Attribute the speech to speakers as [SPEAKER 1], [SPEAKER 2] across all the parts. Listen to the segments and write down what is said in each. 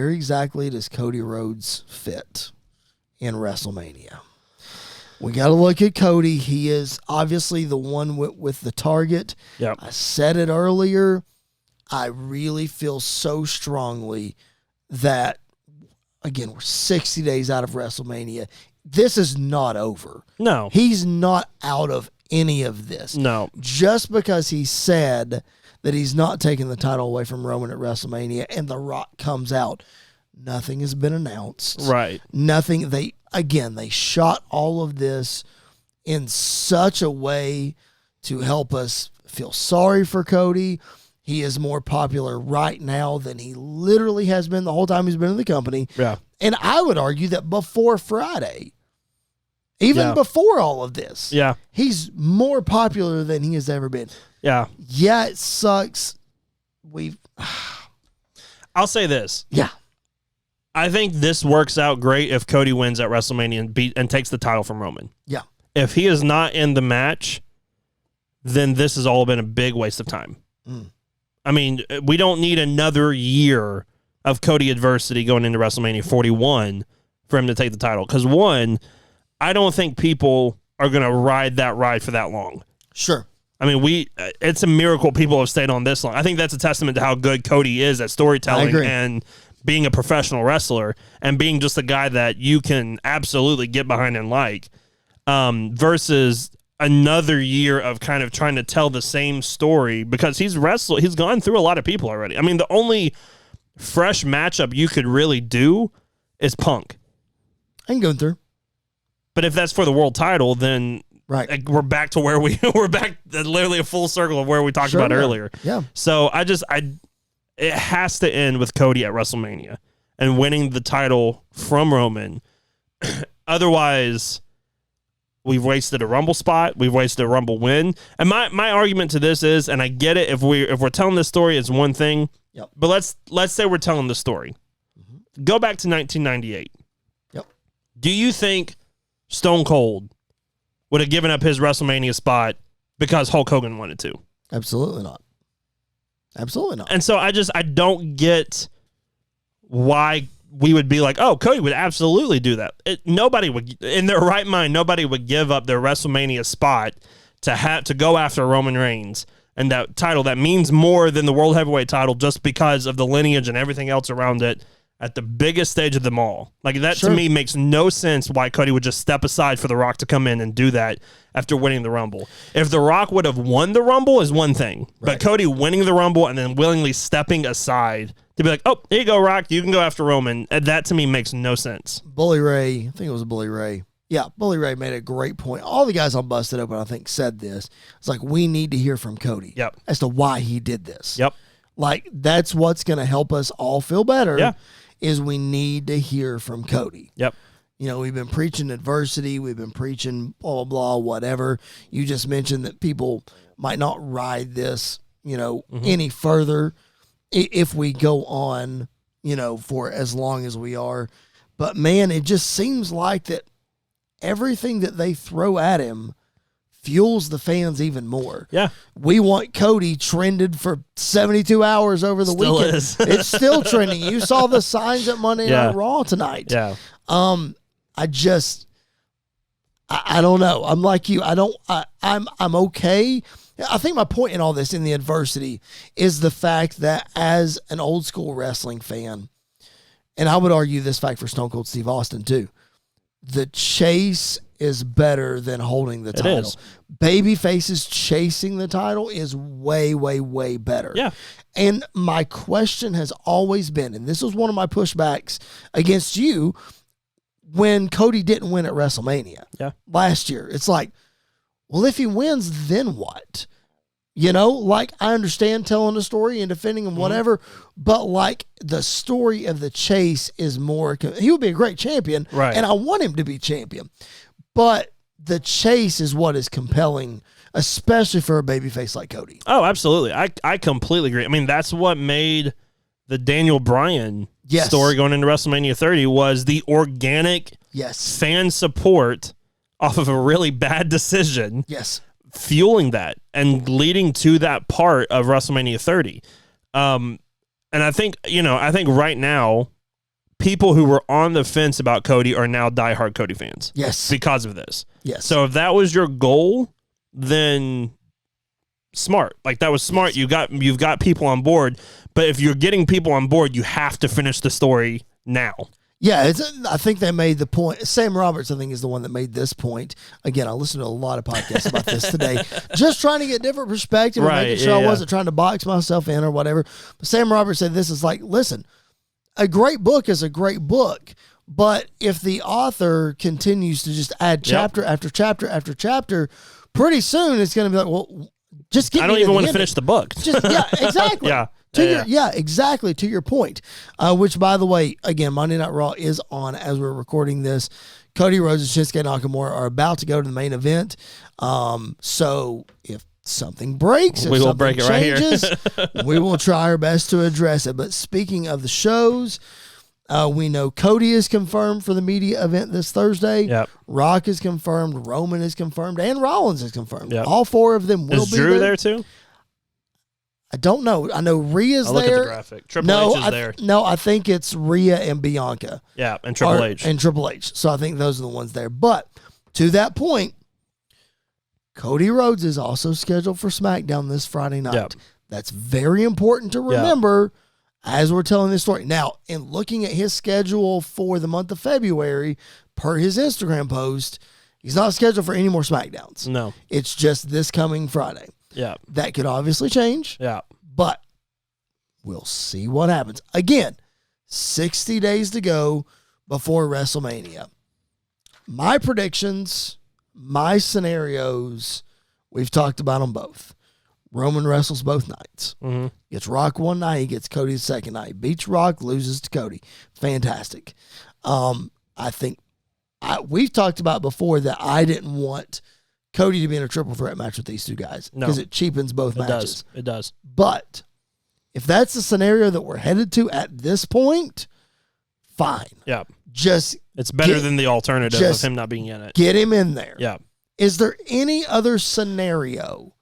[SPEAKER 1] where exactly does Cody Rhodes fit in WrestleMania? We got to look at Cody. He is obviously the one with the target.
[SPEAKER 2] Yep.
[SPEAKER 1] I said it earlier. I really feel so strongly that, again, we're 60 days out of WrestleMania. This is not over.
[SPEAKER 2] No.
[SPEAKER 1] He's not out of any of this.
[SPEAKER 2] No.
[SPEAKER 1] Just because he said that he's not taking the title away from Roman at WrestleMania and The Rock comes out, nothing has been announced.
[SPEAKER 2] Right.
[SPEAKER 1] Nothing. They shot all of this in such a way to help us feel sorry for Cody. He is more popular right now than he literally has been the whole time he's been in the company.
[SPEAKER 2] Yeah.
[SPEAKER 1] And I would argue that before Friday, even before all of this, he's more popular than he has ever been.
[SPEAKER 2] Yeah.
[SPEAKER 1] Yeah, it sucks.
[SPEAKER 2] I'll say this.
[SPEAKER 1] Yeah.
[SPEAKER 2] I think this works out great if Cody wins at WrestleMania and takes the title from Roman.
[SPEAKER 1] Yeah.
[SPEAKER 2] If he is not in the match, then this has all been a big waste of time. I mean, we don't need another year of Cody adversity going into WrestleMania 41 for him to take the title. Because, one, I don't think people are going to ride that ride for that long.
[SPEAKER 1] Sure.
[SPEAKER 2] I mean, it's a miracle people have stayed on this long. I think that's a testament to how good Cody is at storytelling and being a professional wrestler and being just a guy that you can absolutely get behind and like, versus another year of kind of trying to tell the same story, because he's gone through a lot of people already. I mean, the only fresh matchup you could really do is Punk.
[SPEAKER 1] I can go through.
[SPEAKER 2] But if that's for the world title, then
[SPEAKER 1] right,
[SPEAKER 2] we're back to where we're back, literally a full circle of where we talked about earlier.
[SPEAKER 1] Yeah.
[SPEAKER 2] So it has to end with Cody at WrestleMania and winning the title from Roman. Otherwise, we've wasted a Rumble spot. We've wasted a Rumble win. And my argument to this is, and I get it, if we're telling this story, it's one thing.
[SPEAKER 1] Yep.
[SPEAKER 2] But let's say we're telling the story. Mm-hmm. Go back to 1998.
[SPEAKER 1] Yep.
[SPEAKER 2] Do you think Stone Cold would have given up his WrestleMania spot because Hulk Hogan wanted to?
[SPEAKER 1] Absolutely not. Absolutely not.
[SPEAKER 2] And so I don't get why we would be like, oh, Cody would absolutely do that. Nobody would, in their right mind, nobody would give up their WrestleMania spot to go after Roman Reigns and that title that means more than the World Heavyweight title just because of the lineage and everything else around it at the biggest stage of them all. Like, that to me makes no sense why Cody would just step aside for The Rock to come in and do that after winning the Rumble. If The Rock would have won the Rumble is one thing, but Cody winning the Rumble and then willingly stepping aside to be like, oh, here you go, Rock, you can go after Roman, that to me makes no sense.
[SPEAKER 1] Bully Ray, I think it was Bully Ray. Yeah, Bully Ray made a great point. All the guys on Busted Open, I think, said this. It's like, we need to hear from Cody as to why he did this.
[SPEAKER 2] Yep.
[SPEAKER 1] Like, that's what's going to help us all feel better. Is we need to hear from Cody.
[SPEAKER 2] Yep.
[SPEAKER 1] You know, we've been preaching adversity. We've been preaching blah, blah, blah, whatever. You just mentioned that people might not ride this, any further if we go on, for as long as we are. But, man, it just seems like that everything that they throw at him fuels the fans even more.
[SPEAKER 2] Yeah. We
[SPEAKER 1] want Cody trended for 72 hours over the weekend. It's still trending. You saw the signs at Monday Night Raw tonight.
[SPEAKER 2] Yeah.
[SPEAKER 1] I don't know. I'm like you. I'm okay. I think my point in all this, in the adversity, is the fact that as an old school wrestling fan, and I would argue this fact for Stone Cold Steve Austin too, the chase is better than holding the title.
[SPEAKER 2] It is.
[SPEAKER 1] Baby faces chasing the title is way, way, way better.
[SPEAKER 2] Yeah.
[SPEAKER 1] And my question has always been, and this was one of my pushbacks against you when Cody didn't win at WrestleMania last year. It's like, well, if he wins, then what? Like, I understand telling the story and defending him, whatever, but like, the story of the chase is more, he would be a great champion, and I want him to be champion. But the chase is what is compelling, especially for a babyface like Cody.
[SPEAKER 2] Oh, absolutely. I completely agree. I mean, that's what made the Daniel Bryan story going into WrestleMania 30 was the organic fan support off of a really bad decision.
[SPEAKER 1] Yes.
[SPEAKER 2] Fueling that and leading to that part of WrestleMania 30. And I think right now, people who were on the fence about Cody are now diehard Cody fans.
[SPEAKER 1] Yes.
[SPEAKER 2] Because of this.
[SPEAKER 1] Yes.
[SPEAKER 2] So if that was your goal, then smart. Like, that was smart.
[SPEAKER 1] Yes.
[SPEAKER 2] You've got people on board, but if you're getting people on board, you have to finish the story now.
[SPEAKER 1] Yeah, I think they made the point. Sam Roberts, I think, is the one that made this point. Again, I listened to a lot of podcasts about this today, just trying to get different perspective and making sure I wasn't trying to box myself in or whatever. But Sam Roberts said this is like, listen, a great book is a great book, but if the author continues to just add chapter after chapter after chapter, pretty soon it's going to be like, well, just get.
[SPEAKER 2] I don't even want to finish the book.
[SPEAKER 1] Exactly. Exactly. To your point, which, by the way, again, Monday Night Raw is on as we're recording this. Cody Rhodes and Shinsuke Nakamura are about to go to the main event. So if something breaks, if something
[SPEAKER 2] break it
[SPEAKER 1] changes,
[SPEAKER 2] right here.
[SPEAKER 1] we will try our best to address it. But speaking of the shows, we know Cody is confirmed for the media event this Thursday.
[SPEAKER 2] Yep.
[SPEAKER 1] Rock is confirmed. Roman is confirmed. And Rollins is confirmed.
[SPEAKER 2] Yep.
[SPEAKER 1] All four of them will be there.
[SPEAKER 2] Is Drew there too?
[SPEAKER 1] I don't know. I know Rhea's there.
[SPEAKER 2] Look at the graphic. Triple H is there.
[SPEAKER 1] No, I think it's Rhea and Bianca.
[SPEAKER 2] Yeah, and Triple H.
[SPEAKER 1] And Triple H. So I think those are the ones there. But to that point, Cody Rhodes is also scheduled for SmackDown this Friday night.
[SPEAKER 2] Yep.
[SPEAKER 1] That's very important to remember as we're telling this story. Now, in looking at his schedule for the month of February, per his Instagram post, he's not scheduled for any more SmackDowns.
[SPEAKER 2] No.
[SPEAKER 1] It's just this coming Friday.
[SPEAKER 2] Yeah.
[SPEAKER 1] That could obviously change.
[SPEAKER 2] Yeah.
[SPEAKER 1] But we'll see what happens. Again, 60 days to go before WrestleMania. My predictions, my scenarios, we've talked about them both. Roman wrestles both nights.
[SPEAKER 2] Mm-hmm.
[SPEAKER 1] Gets Rock one night, he gets Cody the second night. Beats Rock, loses to Cody. Fantastic. I think we've talked about before that I didn't want Cody to be in a triple threat match with these two guys because it cheapens both matches.
[SPEAKER 2] It does.
[SPEAKER 1] But if that's the scenario that we're headed to at this point, fine.
[SPEAKER 2] Yeah. It's better than the alternative of him not being in it.
[SPEAKER 1] Get him in there.
[SPEAKER 2] Yeah.
[SPEAKER 1] Is there any other scenario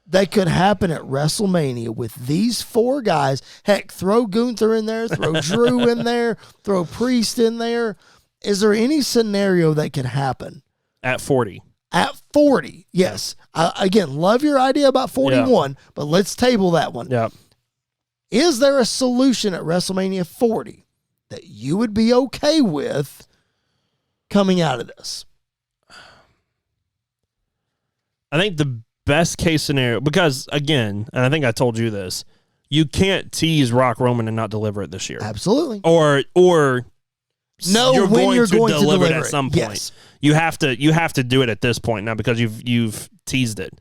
[SPEAKER 1] that could happen at WrestleMania with these four guys? Heck, throw Gunther in there, throw Drew in there, throw Priest in there. Is there any scenario that could happen?
[SPEAKER 2] At 40.
[SPEAKER 1] At 40, yes. Again, love your idea about 41, but let's table that one.
[SPEAKER 2] Yeah.
[SPEAKER 1] Is there a solution at WrestleMania 40 that you would be okay with coming out of this?
[SPEAKER 2] I think the best case scenario, because again, and I think I told you this, you can't tease Rock Roman and not deliver it this year.
[SPEAKER 1] Absolutely.
[SPEAKER 2] Or
[SPEAKER 1] no,
[SPEAKER 2] you're
[SPEAKER 1] when
[SPEAKER 2] going to deliver it
[SPEAKER 1] it
[SPEAKER 2] at some point.
[SPEAKER 1] Yes.
[SPEAKER 2] You have to do it at this point now because you've teased it.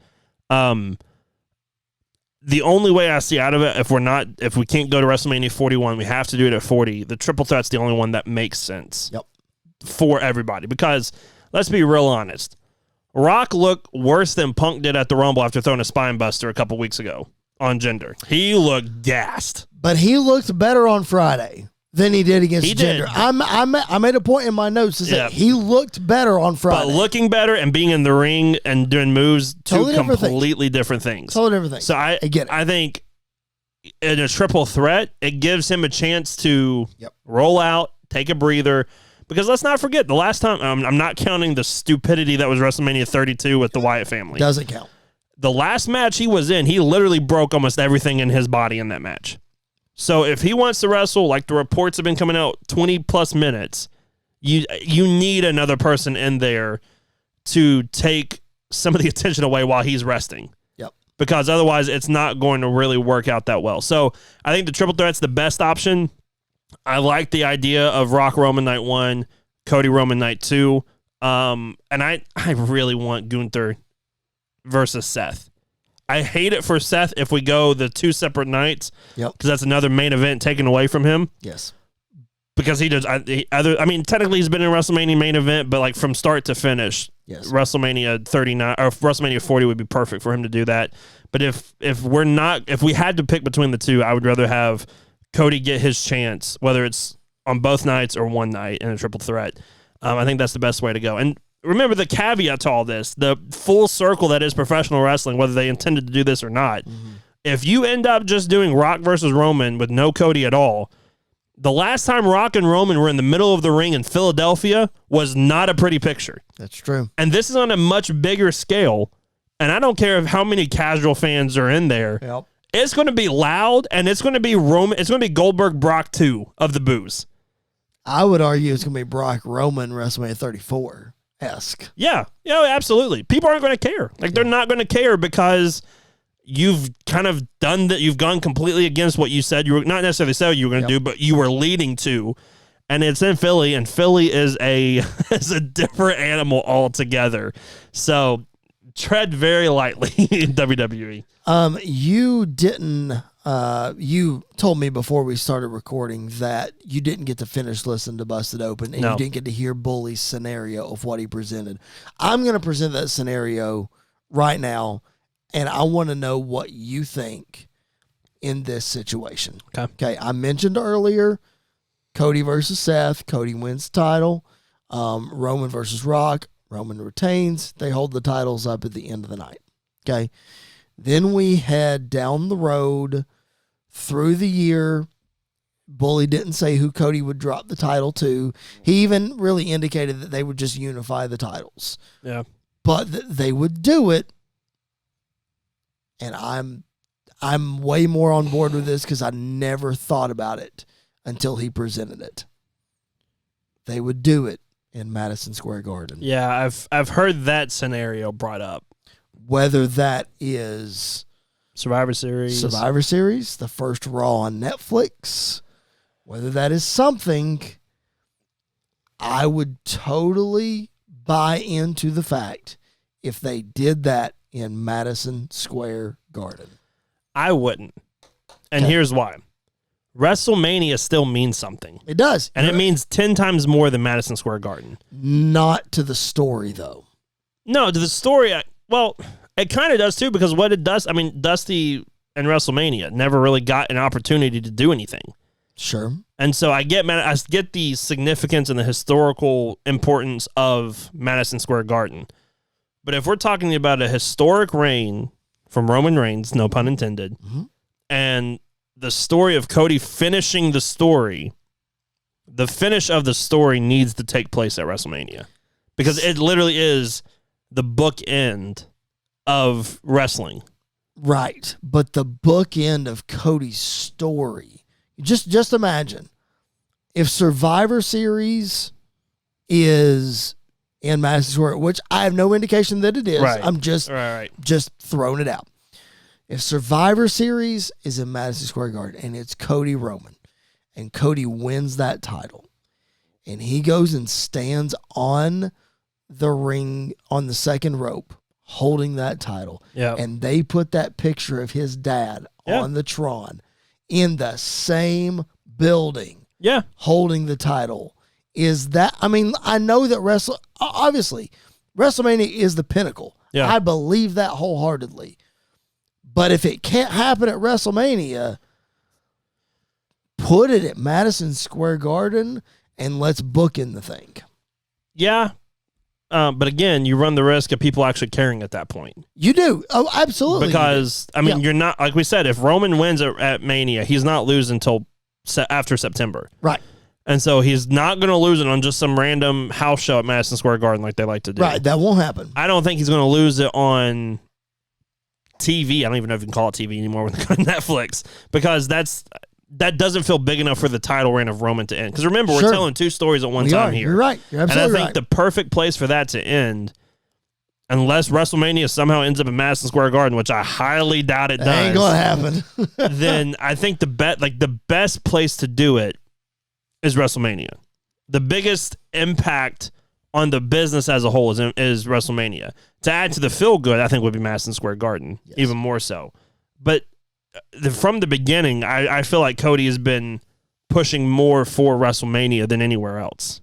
[SPEAKER 2] The only way I see out of it, if we can't go to WrestleMania 41, we have to do it at 40. The triple threat's the only one that makes sense.
[SPEAKER 1] Yep.
[SPEAKER 2] For everybody, because let's be real honest, Rock looked worse than Punk did at the Rumble after throwing a spine buster a couple weeks ago on Jinder. He looked gassed,
[SPEAKER 1] but he looked better on Friday than he did against Jinder. I made a point in my notes that he looked better on Friday.
[SPEAKER 2] But looking better and being in the ring and doing moves, two completely different things.
[SPEAKER 1] Totally different things.
[SPEAKER 2] So I get it. I think in a triple threat, it gives him a chance to roll out, take a breather. Because let's not forget, the last time, I'm not counting the stupidity that was WrestleMania 32 with the Wyatt family.
[SPEAKER 1] Doesn't count.
[SPEAKER 2] The last match he was in, he literally broke almost everything in his body in that match. So if he wants to wrestle, like the reports have been coming out, 20-plus minutes, you need another person in there to take some of the attention away while he's resting.
[SPEAKER 1] Yep.
[SPEAKER 2] Because otherwise, it's not going to really work out that well. So I think the triple threat's the best option. I like the idea of Rock Roman night 1, Cody Roman night 2. And I really want Gunther versus Seth. I hate it for Seth if we go the 2 separate nights.
[SPEAKER 1] Yep.
[SPEAKER 2] Because that's another main event taken away from him.
[SPEAKER 1] Yes.
[SPEAKER 2] Because he does. Technically he's been in WrestleMania main event, but like from start to finish, WrestleMania 39 or WrestleMania 40 would be perfect for him to do that. But if we had to pick between the two, I would rather have Cody get his chance, whether it's on both nights or one night in a triple threat. I think that's the best way to go. And remember the caveat to all this, the full circle that is professional wrestling, whether they intended to do this or not. Mm-hmm. If you end up just doing Rock versus Roman with no Cody at all, The last time Rock and Roman were in the middle of the ring in Philadelphia was not a pretty picture.
[SPEAKER 1] That's true.
[SPEAKER 2] And this is on a much bigger scale. And I don't care how many casual fans are in there.
[SPEAKER 1] Yep.
[SPEAKER 2] It's going to be loud, and it's going to be Roman. It's going to be Goldberg Brock 2 of the boos.
[SPEAKER 1] I would argue it's going to be Brock Roman WrestleMania 34-esque.
[SPEAKER 2] Yeah, absolutely. People aren't going to care. Like, they're not going to care because you've kind of done that. You've gone completely against what you said. You were not necessarily said what you were going to do, but you were leading to. And it's in Philly, and Philly is is a different animal altogether. So tread very lightly in WWE.
[SPEAKER 1] You didn't. You told me before we started recording that you didn't get to finish listening to Busted Open, and you didn't get to hear Bully's scenario of what he presented. I'm going to present that scenario right now, and I want to know what you think in this situation. Okay. I mentioned earlier Cody versus Seth. Cody wins the title. Roman versus Rock. Roman retains. They hold the titles up at the end of the night. Okay. Then we head down the road through the year. Bully didn't say who Cody would drop the title to. He even really indicated that they would just unify the titles.
[SPEAKER 2] Yeah.
[SPEAKER 1] But that they would do it. And I'm way more on board with this because I never thought about it until he presented it. They would do it in Madison Square Garden.
[SPEAKER 2] Yeah, I've heard that scenario brought up.
[SPEAKER 1] Whether that is
[SPEAKER 2] Survivor Series,
[SPEAKER 1] the first Raw on Netflix, whether that is something, I would totally buy into the fact if they did that in Madison Square Garden.
[SPEAKER 2] I wouldn't. And here's why. WrestleMania still means something.
[SPEAKER 1] It does.
[SPEAKER 2] And it means 10 times more than Madison Square Garden.
[SPEAKER 1] Not to the story, though.
[SPEAKER 2] No, to the story, well, it kind of does, too, because what it does, I mean, Dusty and WrestleMania never really got an opportunity to do anything.
[SPEAKER 1] Sure.
[SPEAKER 2] And so I get the significance and the historical importance of Madison Square Garden. But if we're talking about a historic reign from Roman Reigns, no pun intended, and the story of Cody finishing the story, the finish of the story needs to take place at WrestleMania. Because it literally is the bookend of wrestling.
[SPEAKER 1] Right. But the bookend of Cody's story. Just imagine if Survivor Series is in Madison Square, which I have no indication that it is.
[SPEAKER 2] Right.
[SPEAKER 1] I'm just throwing it out. If Survivor Series is in Madison Square Garden and it's Cody Roman and Cody wins that title and he goes and stands on the ring on the second rope holding that title and they put that picture of his dad on the Tron in the same building holding the title, is that, I mean, I know that obviously WrestleMania is the pinnacle. I believe that wholeheartedly. But if it can't happen at WrestleMania, put it at Madison Square Garden and let's book in the thing.
[SPEAKER 2] Yeah. But again, you run the risk of people actually caring at that point.
[SPEAKER 1] You do. Oh, absolutely.
[SPEAKER 2] Because, I mean, you're not, like we said, if Roman wins at Mania, he's not losing until after September.
[SPEAKER 1] Right.
[SPEAKER 2] And so he's not going to lose it on just some random house show at Madison Square Garden like they like to do.
[SPEAKER 1] Right. That won't happen.
[SPEAKER 2] I don't think he's going to lose it on TV. I don't even know if you can call it TV anymore with Netflix, because that doesn't feel big enough for the title reign of Roman to end. Because remember, we're telling two stories at one time here.
[SPEAKER 1] You're right. You're absolutely right.
[SPEAKER 2] And I think the perfect place for that to end, unless WrestleMania somehow ends up in Madison Square Garden, which I highly doubt it does.
[SPEAKER 1] Ain't gonna happen.
[SPEAKER 2] Then I think the best place to do it is WrestleMania. The biggest impact on the business as a whole is WrestleMania. To add to the feel good, I think would be Madison Square Garden, even more so. But from the beginning, I feel like Cody has been pushing more for WrestleMania than anywhere else.